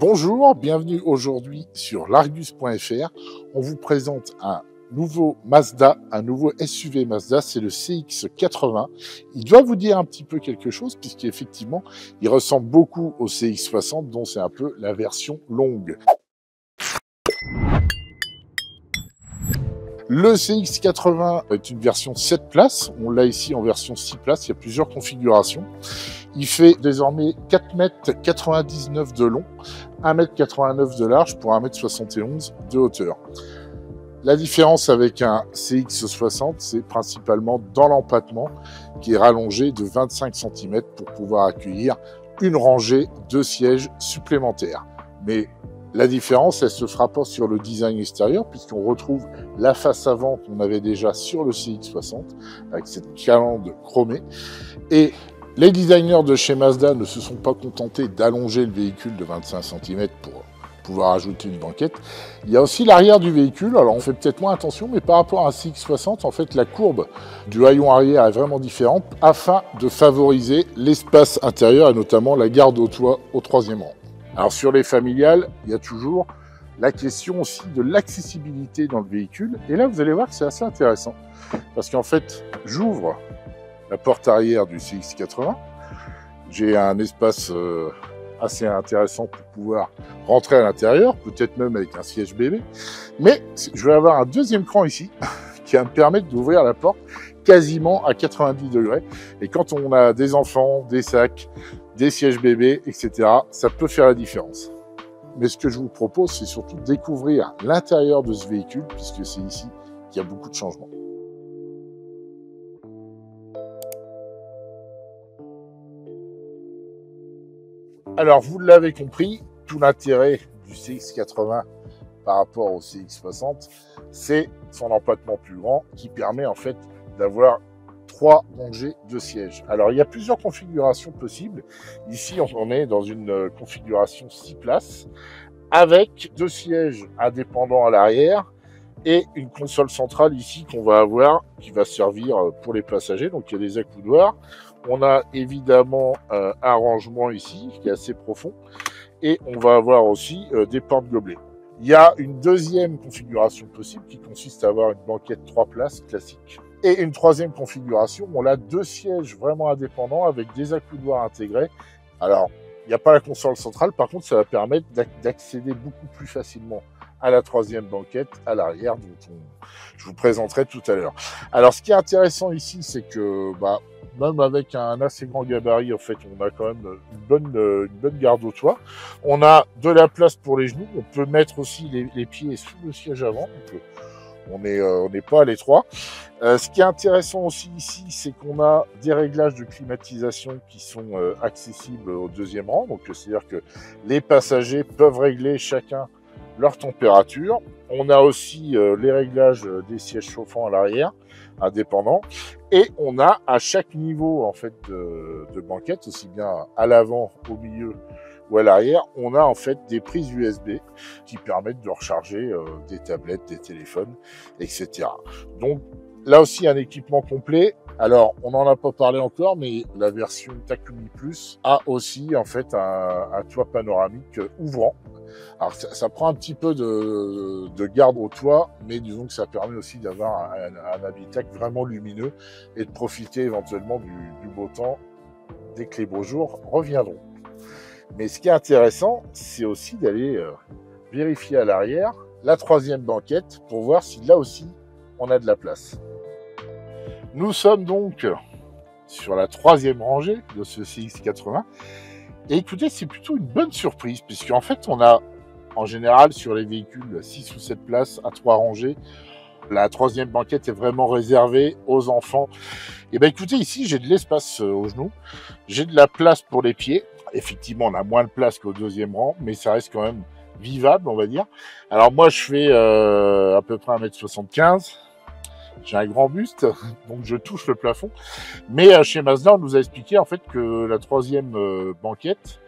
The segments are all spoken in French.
Bonjour, bienvenue aujourd'hui sur l'Argus.fr. On vous présente un nouveau Mazda, un nouveau SUV Mazda, c'est le CX-80. Il doit vous dire un petit peu quelque chose puisqu'effectivement, il ressemble beaucoup au CX-60 dont c'est un peu la version longue. Le CX-80 est une version 7 places, on l'a ici en version 6 places, il y a plusieurs configurations. Il fait désormais 4,99 m de long, 1,89 m de large pour 1,71 m de hauteur. La différence avec un CX-60, c'est principalement dans l'empattement qui est rallongé de 25 cm pour pouvoir accueillir une rangée de sièges supplémentaires. Mais la différence, elle se fera pas sur le design extérieur puisqu'on retrouve la face avant qu'on avait déjà sur le CX-60 avec cette calandre chromée. Et les designers de chez Mazda ne se sont pas contentés d'allonger le véhicule de 25 cm pour pouvoir ajouter une banquette. Il y a aussi l'arrière du véhicule. Alors on fait peut-être moins attention, mais par rapport à un CX-60, en fait, la courbe du haillon arrière est vraiment différente afin de favoriser l'espace intérieur et notamment la garde au toit au troisième rang. Alors sur les familiales, il y a toujours la question aussi de l'accessibilité dans le véhicule. Et là, vous allez voir que c'est assez intéressant. Parce qu'en fait, j'ouvre la porte arrière du CX-80. J'ai un espace assez intéressant pour pouvoir rentrer à l'intérieur, peut-être même avec un siège bébé. Mais je vais avoir un deuxième cran ici qui va me permettre d'ouvrir la porte quasiment à 90 degrés. Et quand on a des enfants, des sacs, des sièges bébés, etc., ça peut faire la différence. Mais ce que je vous propose, c'est surtout de découvrir l'intérieur de ce véhicule, puisque c'est ici qu'il y a beaucoup de changements. Alors, vous l'avez compris, tout l'intérêt du CX-80 par rapport au CX-60, c'est son empattement plus grand qui permet en fait d'avoir 3 rangées de sièges. Alors, il y a plusieurs configurations possibles. Ici, on est dans une configuration 6 places avec 2 sièges indépendants à l'arrière et une console centrale ici qu'on va avoir qui va servir pour les passagers. Donc, il y a des accoudoirs. On a évidemment un rangement ici qui est assez profond et on va avoir aussi des portes-gobelets. Il y a une deuxième configuration possible qui consiste à avoir une banquette 3 places classique. Et une troisième configuration, on a 2 sièges vraiment indépendants avec des accoudoirs intégrés. Alors, il n'y a pas la console centrale, par contre, ça va permettre d'accéder beaucoup plus facilement à la troisième banquette à l'arrière, dont je vous présenterai tout à l'heure. Alors, ce qui est intéressant ici, c'est que même avec un assez grand gabarit, en fait, on a quand même une bonne garde au toit. On a de la place pour les genoux. On peut mettre aussi les pieds sous le siège avant. Donc, on n'est pas à l'étroit. Ce qui est intéressant aussi ici, c'est qu'on a des réglages de climatisation qui sont accessibles au deuxième rang. Donc, c'est-à-dire que les passagers peuvent régler chacun leur température. On a aussi les réglages des sièges chauffants à l'arrière, indépendants. Et on a à chaque niveau en fait de banquette, aussi bien à l'avant, au milieu ou à l'arrière, on a en fait des prises USB qui permettent de recharger des tablettes, des téléphones, etc. Donc là aussi un équipement complet. Alors on n'en a pas parlé encore, mais la version Takumi Plus a aussi en fait un toit panoramique ouvrant. Alors ça prend un petit peu de garde au toit, mais disons que ça permet aussi d'avoir un habitacle vraiment lumineux et de profiter éventuellement du beau temps dès que les beaux jours reviendront. Mais ce qui est intéressant, c'est aussi d'aller vérifier à l'arrière la troisième banquette pour voir si là aussi on a de la place. Nous sommes donc sur la troisième rangée de ce CX-80. Et écoutez, c'est plutôt une bonne surprise, puisqu'en fait, on a en général sur les véhicules 6 ou 7 places à 3 rangées. La troisième banquette est vraiment réservée aux enfants. Et bien écoutez, ici, j'ai de l'espace aux genoux. J'ai de la place pour les pieds. Effectivement, on a moins de place qu'au deuxième rang, mais ça reste quand même vivable, on va dire. Alors moi, je fais à peu près 1,75 m. J'ai un grand buste, donc je touche le plafond. Mais chez Mazda, on nous a expliqué en fait que la troisième banquette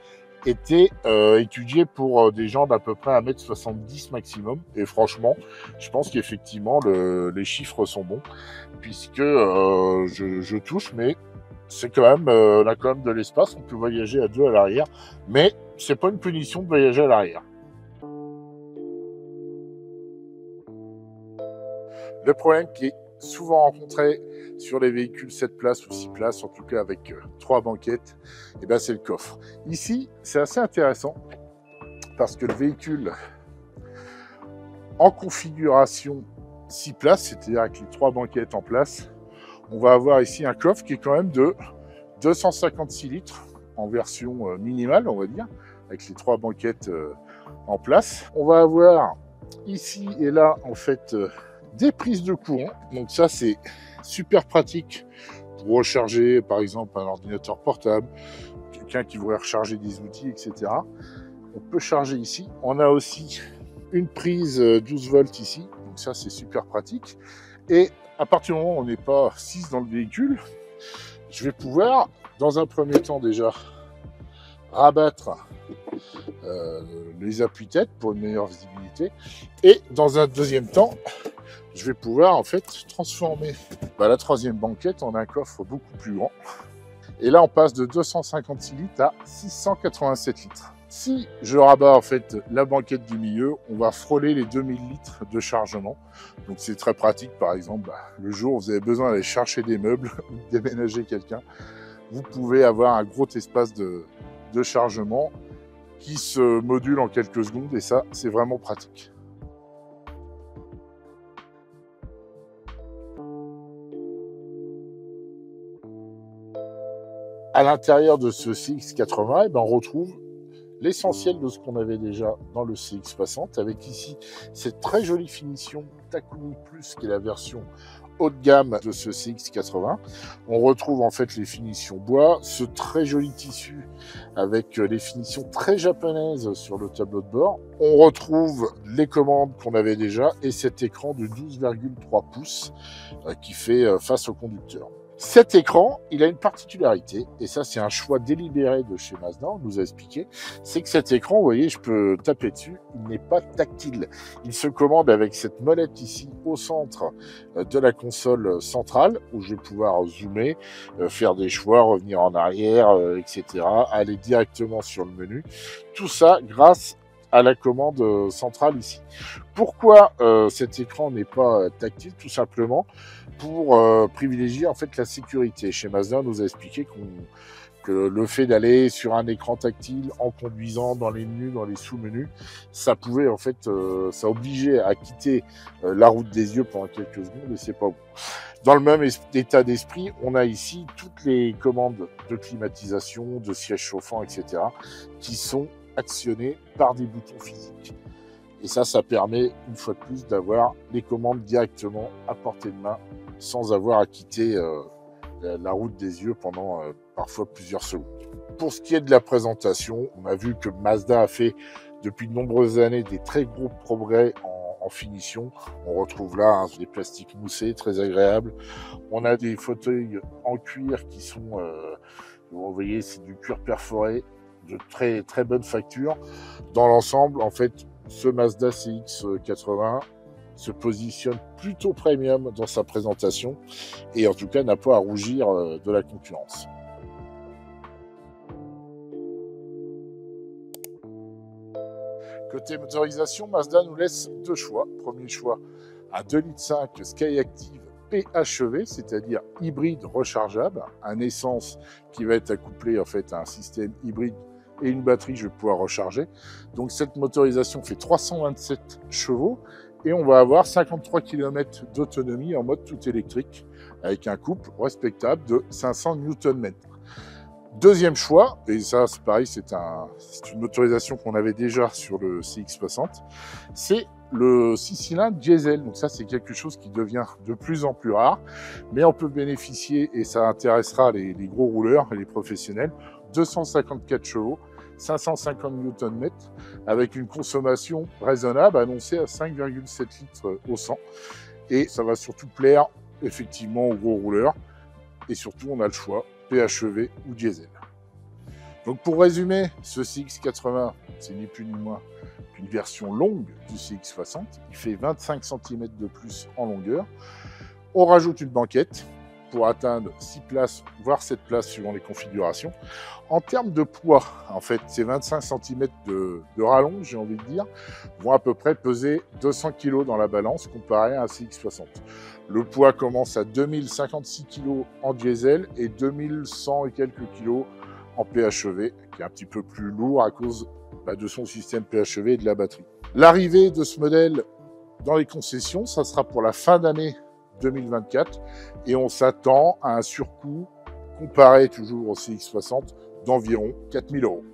était étudiée pour des gens d'à peu près 1,70 m maximum. Et franchement, je pense qu'effectivement, les chiffres sont bons, puisque je touche, mais c'est quand même, on a quand même de l'espace. On peut voyager à 2 à l'arrière, mais c'est pas une punition de voyager à l'arrière. Le problème qui est souvent rencontré sur les véhicules 7 places ou 6 places, en tout cas avec 3 banquettes, et ben c'est le coffre. Ici, c'est assez intéressant parce que le véhicule en configuration 6 places, c'est-à-dire avec les 3 banquettes en place, on va avoir ici un coffre qui est quand même de 256 litres en version minimale, on va dire, avec les 3 banquettes en place. On va avoir ici et là, en fait, des prises de courant. Donc ça, c'est super pratique pour recharger, par exemple, un ordinateur portable, quelqu'un qui voudrait recharger des outils, etc. On peut charger ici. On a aussi une prise 12 volts ici. Donc ça, c'est super pratique. Et à partir du moment où on n'est pas 6 dans le véhicule, je vais pouvoir, dans un premier temps déjà, rabattre les appuis-têtes pour une meilleure visibilité. Et dans un deuxième temps, je vais pouvoir en fait transformer la troisième banquette en un coffre beaucoup plus grand. Et là, on passe de 256 litres à 687 litres. Si je rabats en fait la banquette du milieu, on va frôler les 2000 litres de chargement. Donc c'est très pratique, par exemple, le jour où vous avez besoin d'aller chercher des meubles ou de déménager quelqu'un, vous pouvez avoir un gros espace de chargement qui se module en quelques secondes et ça, c'est vraiment pratique. À l'intérieur de ce CX80, on retrouve l'essentiel de ce qu'on avait déjà dans le CX60, avec ici cette très jolie finition Takumi Plus, qui est la version haut de gamme de ce CX80. On retrouve en fait les finitions bois, ce très joli tissu avec les finitions très japonaises sur le tableau de bord. On retrouve les commandes qu'on avait déjà et cet écran de 12,3 pouces qui fait face au conducteur. Cet écran, il a une particularité, et ça c'est un choix délibéré de chez Mazda, on nous a expliqué, c'est que cet écran, vous voyez, je peux taper dessus, il n'est pas tactile. Il se commande avec cette molette ici au centre de la console centrale, où je vais pouvoir zoomer, faire des choix, revenir en arrière, etc., aller directement sur le menu. Tout ça grâce à la commande centrale ici. Pourquoi cet écran n'est pas tactile? Tout simplement pour privilégier en fait la sécurité. Chez Mazda, on nous a expliqué que le fait d'aller sur un écran tactile en conduisant dans les menus, dans les sous-menus, ça pouvait en fait, ça obligeait à quitter la route des yeux pendant quelques secondes et c'est pas bon. Dans le même état d'esprit, on a ici toutes les commandes de climatisation, de siège chauffant, etc., qui sont actionnées par des boutons physiques. Et ça permet, une fois de plus, d'avoir les commandes directement à portée de main, sans avoir à quitter la route des yeux pendant parfois plusieurs secondes. Pour ce qui est de la présentation, on a vu que Mazda a fait depuis de nombreuses années des très gros progrès en finition. On retrouve là des plastiques moussés, très agréables. On a des fauteuils en cuir qui sont, vous voyez, c'est du cuir perforé, de très, très bonne facture. Dans l'ensemble, en fait, ce Mazda CX-80 se positionne plutôt premium dans sa présentation et en tout cas n'a pas à rougir de la concurrence. Côté motorisation, Mazda nous laisse deux choix. Premier choix, un 2,5 litres Skyactiv PHEV, c'est-à-dire hybride rechargeable, un essence qui va être accouplé en fait à un système hybride et une batterie, je vais pouvoir recharger. Donc cette motorisation fait 327 chevaux et on va avoir 53 km d'autonomie en mode tout électrique avec un couple respectable de 500 Nm. Deuxième choix, et ça c'est pareil, c'est une motorisation qu'on avait déjà sur le CX60, c'est le 6 cylindres diesel. Donc ça c'est quelque chose qui devient de plus en plus rare, mais on peut bénéficier, et ça intéressera les gros rouleurs et les professionnels, 254 chevaux, 550 Nm, avec une consommation raisonnable annoncée à 5,7 litres au 100. Et ça va surtout plaire effectivement aux gros rouleurs. Et surtout, on a le choix, PHEV ou diesel. Donc pour résumer, ce CX80, c'est ni plus ni moins qu'une version longue du CX60. Il fait 25 cm de plus en longueur. On rajoute une banquette. pour atteindre 6 places, voire 7 places suivant les configurations. En termes de poids, en fait, ces 25 cm de rallonge, j'ai envie de dire, vont à peu près peser 200 kg dans la balance comparé à un CX-60. Le poids commence à 2056 kg en diesel et 2100 et quelques kilos en PHEV, qui est un petit peu plus lourd à cause de son système PHEV et de la batterie. L'arrivée de ce modèle dans les concessions, ça sera pour la fin d'année 2024 et on s'attend à un surcoût comparé toujours au CX-60 d'environ 4 000 €.